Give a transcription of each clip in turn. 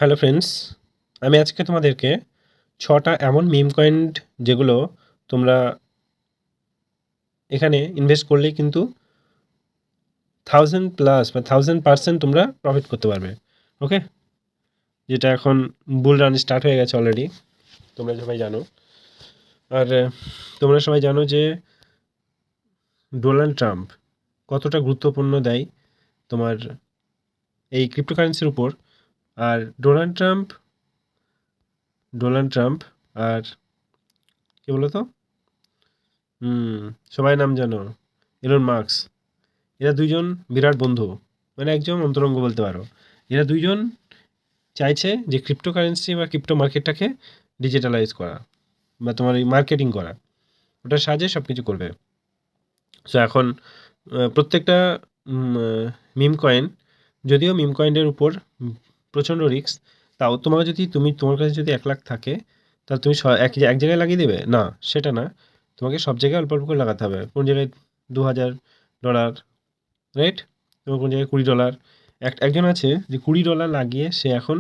Hello friends, আমি আজকে তোমাদেরকে ৬টা এমন মিম কয়েন যেগুলো তোমরা এখানে ইনভেস্ট করলেই কিন্তু 1000+ বা 1000% তোমরা প্রফিট করতে পারবে। ওকে, যেটা এখন বুল রান স্টার্ট হয়ে গেছে অলরেডি, তোমরা সবাই জানো। আর তোমরা সবাই জানো যে ডোনাল্ড ট্রাম্প কতটা গুরুত্বপূর্ণ দেয় তোমার এই ক্রিপ্টোকারেন্সির উপর। আর ডোনাল্ড ট্রাম্প আর কি বলো তো, সবাই নাম জানো, ইলন মাস্ক, এরা দুইজন বিরাট বন্ধু, মানে একজন অন্তরঙ্গ বলতে পারো। এরা দুইজন চাইছে যে ক্রিপ্টোকারেন্সি বা ক্রিপ্টো মার্কেটটাকে ডিজিটালাইজ করা বা তোমার এই মার্কেটিং করা, ওটার সাহায্যে সব কিছু করবে। সো এখন প্রত্যেকটা মিম কয়েন, যদিও মিম কয়েনের উপর প্রচণ্ড রিস্ক, তাও তোমার কাছে যদি 1 লাখ থাকে, তাহলে তুমি এক জায়গায় লাগিয়ে দেবে না, সেটা না। তোমাকে সব জায়গায় অল্প অল্প করে লাগাতে হবে। কোন জায়গায় $2000, রাইট? এবং কোন জায়গায় $20। একজন আছে যে $20 লাগিয়ে সে এখন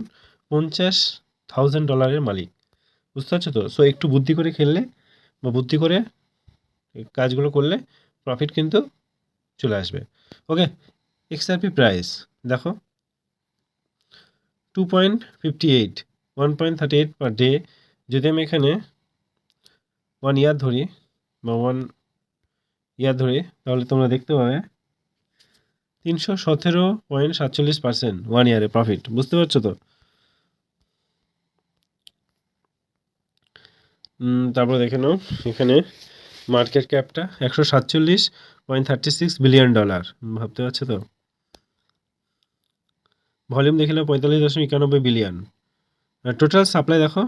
$50,000 মালিক। বুঝতে পারছো তো? সো একটু বুদ্ধি করে খেললে বা বুদ্ধি করে কাজগুলো করলে প্রফিট কিন্তু চলে আসবে। ওকে, XRP প্রাইস দেখো 2.58, 1.38 পার ডে। যদি আমি এখানে 1 ইয়ার ধরি বা 1 ইয়ার ধরি, তাহলে তোমরা দেখতে পাবে 317.47% 1 ইয়ারে প্রফিট। বুঝতে পারছো তো? তারপর দেখে নাও এখানে মার্কেট ক্যাপটা $147.36 বিলিয়ন। ভাবতে পারছো তো? ভলিউম দেখে নাও 45.91 বিলিয়ন। আর টোটাল সাপ্লাই দেখো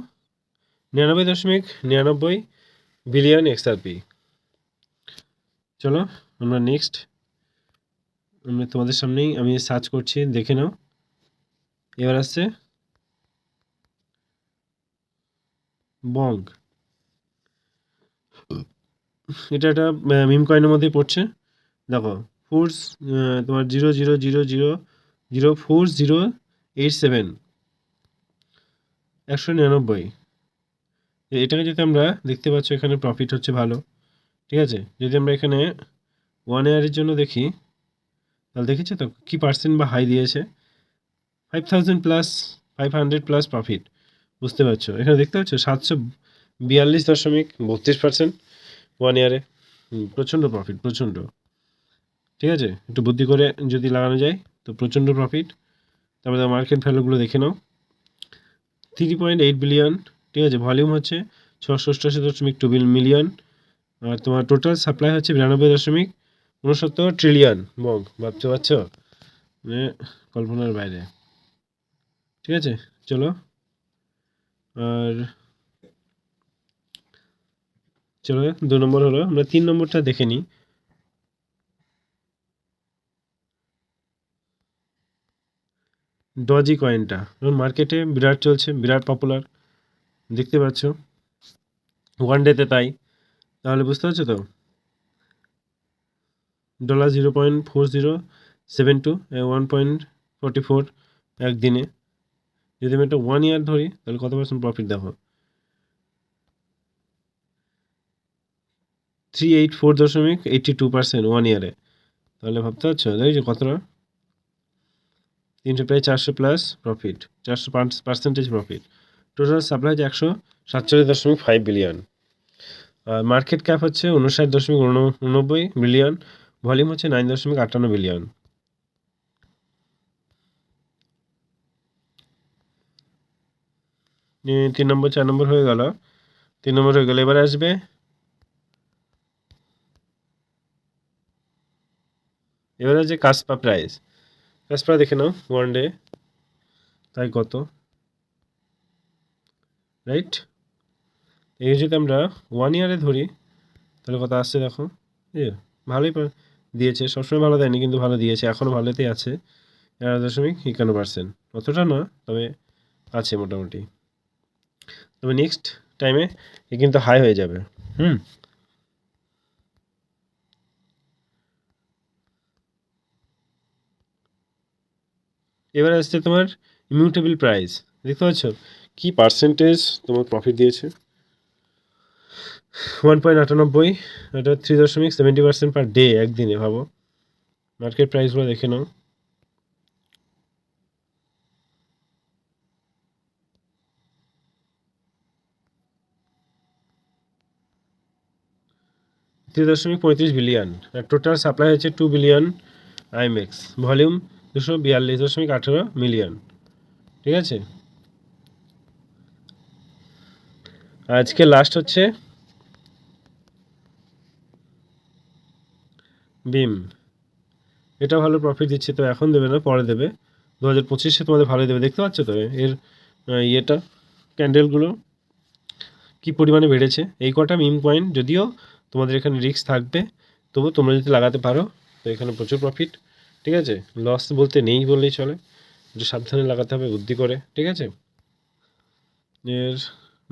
99.99 বিলিয়ন XRP। চলো আমরা নেক্সট, আমরা তোমাদের সামনেই আমি সার্চ করছি, দেখে নাও। এবার আসছে বং, এটা একটা মিম কয়েনের মধ্যেই পড়ছে। দেখো ফোর্স, তোমার 0.000004087, 199। এটাকে যদি আমরা দেখতে পাচ্ছ এখানে প্রফিট হচ্ছে ভালো, ঠিক আছে। যদি আমরা এখানে 1 ইয়ারের জন্য দেখি, তাহলে দেখেছো তো কি পার্সেন্ট বা হাই দিয়েছে, 5000+, 500+ প্রফিট। বুঝতে পারছো? এখানে দেখতে পাচ্ছ 742.32%, 1 ইয়ারে। প্রচণ্ড প্রফিট, প্রচণ্ড। ঠিক আছে, একটু বুদ্ধি করে যদি লাগানো যায় তো প্রচণ্ড প্রফিট। তারপরে মার্কেট ভ্যালুগুলো দেখে নাও, 3.8 বিলিয়ন। ঠিক আছে, ভলিউম হচ্ছে 688.2 মিলিয়ন। আর তোমার টোটাল সাপ্লাই হচ্ছে 92.69 ট্রিলিয়ন মগ। ভাবতে পারছো? মানে কল্পনার বাইরে। ঠিক আছে, চলো আর চলো 2 নম্বর হলো, আমরা 3 নম্বরটা দেখে নিই। ডজি কয়েনটা এখন মার্কেটে বিরাট চলছে, বিরাট পপুলার, দেখতে পাচ্ছ ওয়ান ডেতে তাই। তাহলে বুঝতে পারছো তো, $0.4072, 1.44 একদিনে। যদি আমি একটা 1 ইয়ার ধরি, তাহলে কত পার্সেন্ট প্রফিট দেখো, 384.82% 1 ইয়ারে। তাহলে ভাবতে পারছো দেখি যে কতটা, 300, প্রায় 400+ প্রফিট, 405% প্রফিট। টোটাল সাপ্লাই হচ্ছে 147.5 বিলিয়ন। আর মার্কেট ক্যাপ হচ্ছে 59.89 বিলিয়ন। ভলিউম হচ্ছে 9.58 বিলিয়ন। 3 নম্বর 4 নম্বর হয়ে গেল, 3 নম্বর হয়ে গেল। এবারে আসবে যে কাসপা প্রাইস। কাসপা দেখে নাও ওয়ান ডে তাই কত, রাইট? এই যদি আমরা 1 ইয়ারে ধরি, তাহলে কত আসছে দেখো। এ ভালোই দিয়েছে, সবসময় ভালো দেয়নি কিন্তু ভালো দিয়েছে, এখনও ভালোতেই আছে। 11.51%, অতটা না তবে আছে মোটামুটি। তবে নেক্সট টাইমে এ কিন্তু হাই হয়ে যাবে। এবার আসছে তোমার ইমিউটেবল প্রাইস। দেখতে পাচ্ছ কি পার্সেন্টেজ তোমার প্রফিট দিয়েছে? 1.98, এটা 3.70% পার ডে, একদিনে। ভাবো মার্কেট প্রাইসগুলো দেখে নাও। $3.35 বিলিয়ন, আর টোটাল সাপ্লাই হচ্ছে 2 বিলিয়ন আইএমএক্স, ভলিউম 242.18 মিলিয়ন। ঠিক আছে, আজকে লাস্ট হচ্ছে বিম, এটা ভালো প্রফিট দিচ্ছে, তো এখন দেবে না, পরে দেবে। 2025-এ তোমাদের ভালোই দেবে। দেখতে পাচ্ছ তো এর ইয়েটা, ক্যান্ডেলগুলো কি পরিমাণে বেড়েছে। এই কটা মিম কয়েন, যদিও তোমাদের এখানে রিস্ক থাকবে, তবু তোমরা যদি লাগাতে পারো তো এখানে প্রচুর প্রফিট। ঠিক আছে, লস বলতে নেই বললেই চলে, একটু সাবধানে লাগাতে হবে, বুদ্ধি করে। ঠিক আছে, এর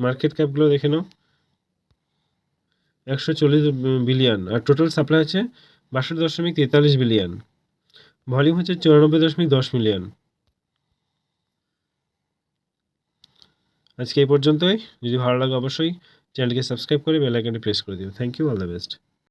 মার্কেট ক্যাপগুলো দেখে নাও, 140 বিলিয়ন, আর টোটাল সাপ্লাই হচ্ছে 62.43 বিলিয়ন, ভলিউম হচ্ছে 94.10 মিলিয়ন। আজকে এই পর্যন্তই। যদি ভালো লাগে অবশ্যই চ্যানেলকে সাবস্ক্রাইব করে বেল আইকনটি প্রেস করে দিও। Thank you, all the best.